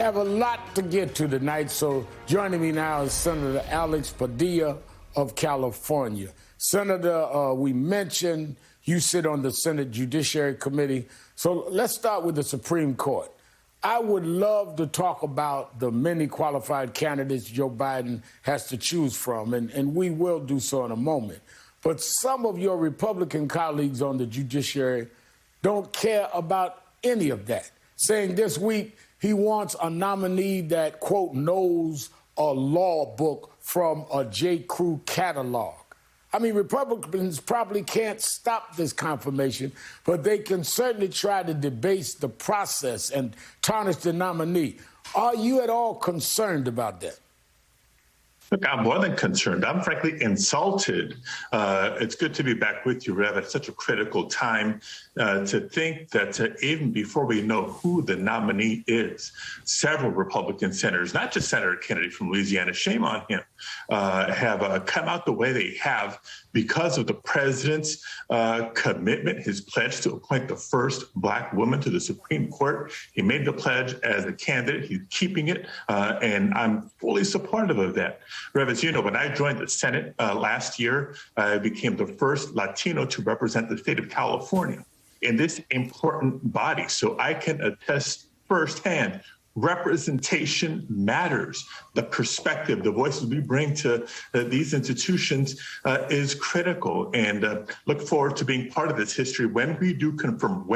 Have a lot to get to tonight, so joining me now is Senator Alex Padilla of California. Senator, we mentioned you sit on the Senate Judiciary Committee, so let's start with the Supreme Court. I would love to talk about the many qualified candidates Joe Biden has to choose from, and we will do so in a moment. But some of your Republican colleagues on the judiciary don't care about any of that, saying this week he wants a nominee that, quote, knows a law book from a J. Crew catalog. I mean, Republicans probably can't stop this confirmation, but they can certainly try to debase the process and tarnish the nominee. Are you at all concerned about that? Look, I'm more than concerned. I'm frankly insulted. It's good to be back with you, Rev, at such a critical time to think that even before we know who the nominee is, several Republican senators, not just Senator Kennedy from Louisiana, shame on him, have come out the way they have because of the president's commitment, his pledge to appoint the first Black woman to the Supreme Court. He made the pledge as a candidate. He's keeping it, and I'm fully supportive of that. Rev, as you know, when I joined the Senate last year, I became the first Latino to represent the state of California in this important body. So I can attest firsthand, representation matters. The perspective, the voices we bring to these institutions is critical, and look forward to being part of this history when we do confirm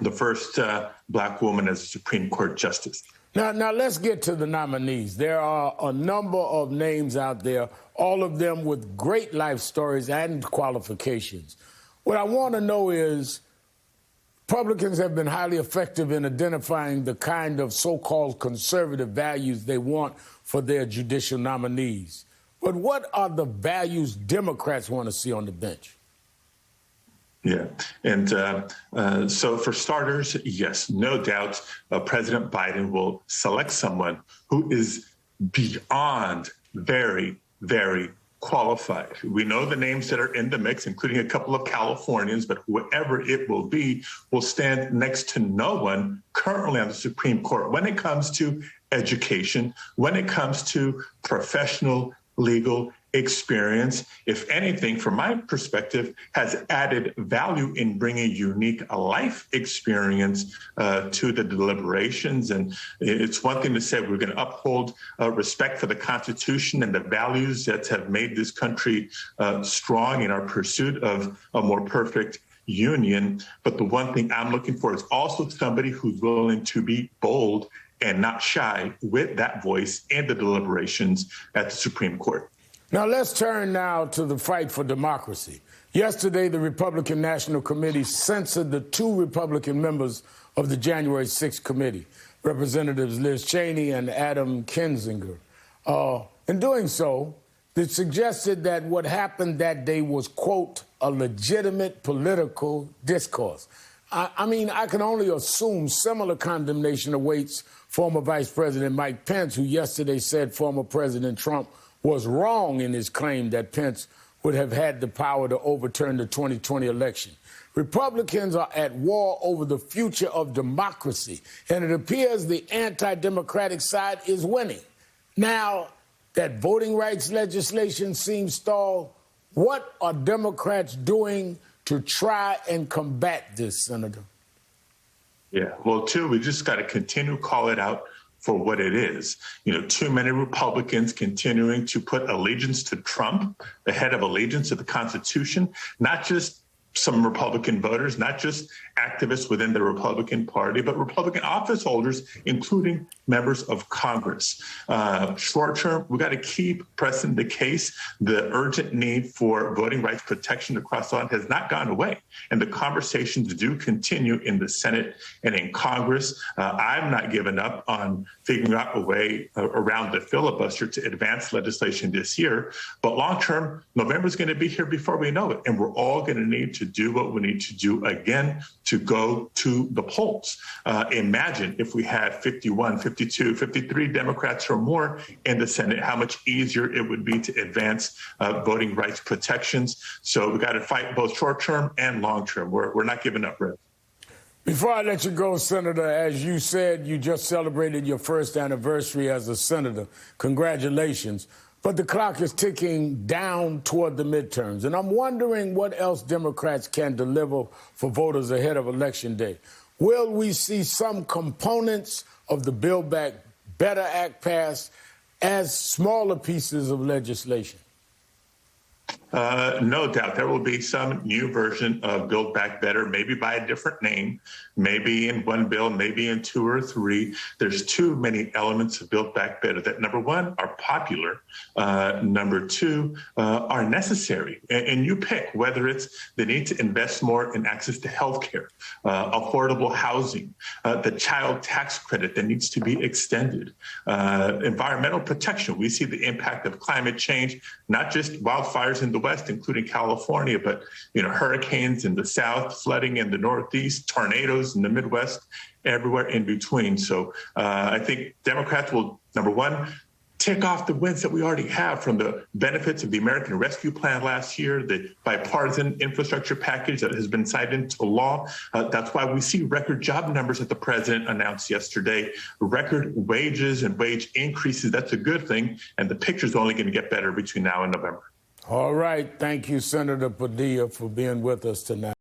the first Black woman as a Supreme Court justice. Now let's get to the nominees. There are a number of names out there, all of them with great life stories and qualifications. What I want to know is, Republicans have been highly effective in identifying the kind of so-called conservative values they want for their judicial nominees. But what are the values Democrats want to see on the bench? Yeah. And so for starters, yes, no doubt President Biden will select someone who is beyond very, very qualified. We know the names that are in the mix, including a couple of Californians, but whoever it will be will stand next to no one currently on the Supreme Court when it comes to education, when it comes to professional legal experience. If anything, from my perspective, has added value in bringing unique life experience to the deliberations. And it's one thing to say we're going to uphold respect for the Constitution and the values that have made this country strong in our pursuit of a more perfect union. But the one thing I'm looking for is also somebody who's willing to be bold and not shy with that voice in the deliberations at the Supreme Court. Now, let's turn now to the fight for democracy. Yesterday, the Republican National Committee censored the two Republican members of the January 6th committee, Representatives Liz Cheney and Adam Kinzinger. In doing so, they suggested that what happened that day was, quote, a legitimate political discourse. I mean, I can only assume similar condemnation awaits former Vice President Mike Pence, who yesterday said former President Trump was wrong in his claim that Pence would have had the power to overturn the 2020 election. Republicans are at war over the future of democracy, and it appears the anti-democratic side is winning. Now that voting rights legislation seems stalled, what are Democrats doing to try and combat this, Senator? Yeah, well, too, we just got to continue to call it out for what it is. You know, too many Republicans continuing to put allegiance to Trump ahead of allegiance to the Constitution, not just some Republican voters, not just activists within the Republican Party, but Republican office holders, including members of Congress. Short term, we got to keep pressing the case. The urgent need for voting rights protection across the land has not gone away, and the conversations do continue in the Senate and in Congress. I'm not giving up on figuring out a way around the filibuster to advance legislation this year, but long term, November is going to be here before we know it, and we're all going to need to do what we need to do again to go to the polls. Imagine if we had 51, 52, 53 Democrats or more in the Senate, how much easier it would be to advance voting rights protections. So we got to fight both short term and long term. We're not giving up, Rick. Before I let you go, Senator, as you said, you just celebrated your first anniversary as a senator. Congratulations. But the clock is ticking down toward the midterms. And I'm wondering what else Democrats can deliver for voters ahead of Election Day. Will we see some components of the Build Back Better Act passed as smaller pieces of legislation? No doubt there will be some new version of Build Back Better, maybe by a different name, maybe in one bill, maybe in two or three. There's too many elements of Build Back Better that, number one, are popular, number two, are necessary. And you pick whether it's the need to invest more in access to health care, affordable housing, the child tax credit that needs to be extended, environmental protection. We see the impact of climate change, not just wildfires in the West, including California, but hurricanes in the South, flooding in the Northeast, tornadoes in the Midwest, everywhere in between. So I think Democrats will, number one, tick off the wins that we already have from the benefits of the American Rescue Plan last year, the bipartisan infrastructure package that has been signed into law. That's why we see record job numbers that the president announced yesterday, record wages and wage increases. That's a good thing. And the picture's only going to get better between now and November. All right. Thank you, Senator Padilla, for being with us tonight.